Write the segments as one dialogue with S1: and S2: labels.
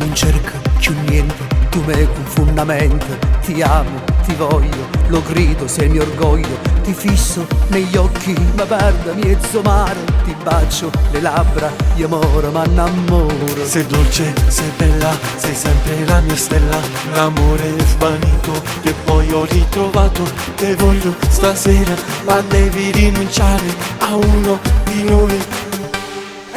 S1: non cerco più niente, tu me un fondamento. Ti amo, ti voglio, lo grido, sei il mio orgoglio. Ti fisso negli occhi, ma perda mezzo mare. Ti bacio le labbra, io moro, ma innamoro.
S2: Sei dolce, sei bella, sei sempre la mia stella. L'amore è svanito, che poi ho ritrovato. Te voglio stasera, ma devi rinunciare a uno di noi.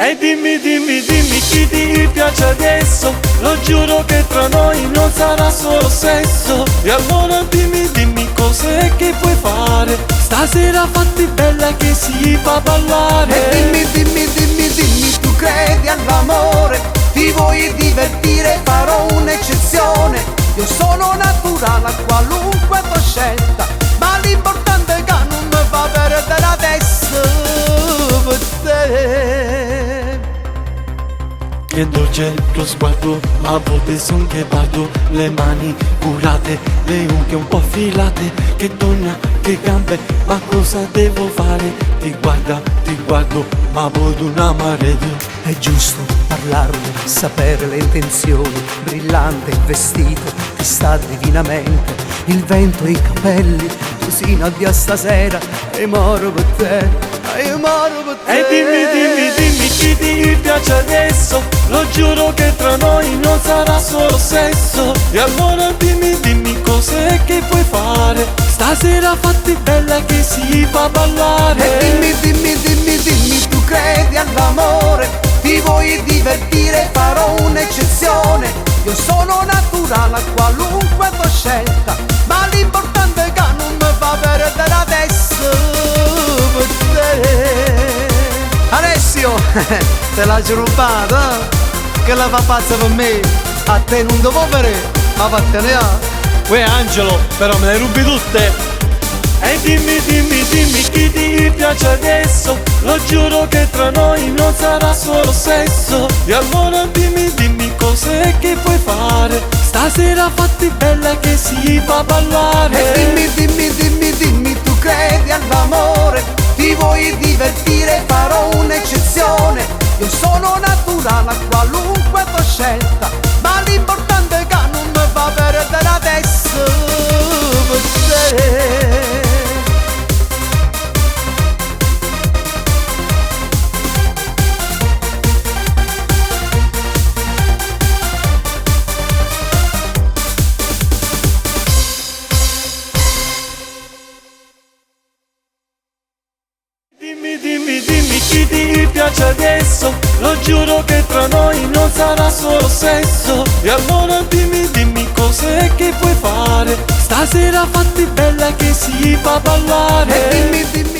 S2: E dimmi, dimmi, dimmi chi ti piace adesso. Lo giuro che tra noi non sarà solo sesso. E allora dimmi, dimmi cos'è che puoi fare. Stasera fatti bella che si fa ballare.
S1: E dimmi, dimmi, dimmi, dimmi, tu credi all'amore? Ti vuoi divertire, farò un'eccezione. Io sono naturale a qualunque tua scelta, ma l'importante è che non mi fa perdere la testa per te.
S2: Che dolce lo sguardo, ma a volte son che vado. Le mani curate, le unghie un po' affilate. Che donna, che gambe, ma cosa devo fare? Ti guardo, ma voglio una marea.
S1: È giusto parlarne, sapere le intenzioni. Brillante il vestito, ti sta divinamente. Il vento e i capelli, così addio stasera. E moro per te, io moro per te.
S2: E dimmi, dimmi, dimmi chi ti piace adesso. Lo giuro che tra noi non sarà solo sesso. E allora dimmi, dimmi cos'è che puoi fare. Stasera fatti bella che si fa ballare.
S1: E dimmi, dimmi, dimmi, dimmi, tu credi all'amore? Ti vuoi divertire, farò un'eccezione. Io sono naturale a qualunque tua scelta, ma l'importante è che non mi fa perdere la testa per te. Alessio, te l'ha rubata, che la fa pazza per me. A te non devo vedere, ma vattene a.
S3: Uè Angelo, però me le rubi tutte.
S2: E dimmi, dimmi, dimmi chi ti piace adesso. Lo giuro che tra noi non sarà solo sesso. E allora dimmi, dimmi cos'è che puoi fare. Stasera fatti bella che si fa ballare.
S1: E dimmi, dimmi, dimmi, dimmi, tu credi all'amore? Ti vuoi divertire, farò un'eccezione. Io sono naturale a qualunque tua scelta, ma l'importante è che non mi fa perdere la testa per te.
S2: Dimmi, dimmi, dimmi chi ti piace adesso. Lo giuro che tra noi non sarà solo sesso. E allora dimmi, dimmi cos'è che puoi fare. Stasera fatti bella che si fa ballare.
S1: E dimmi, dimmi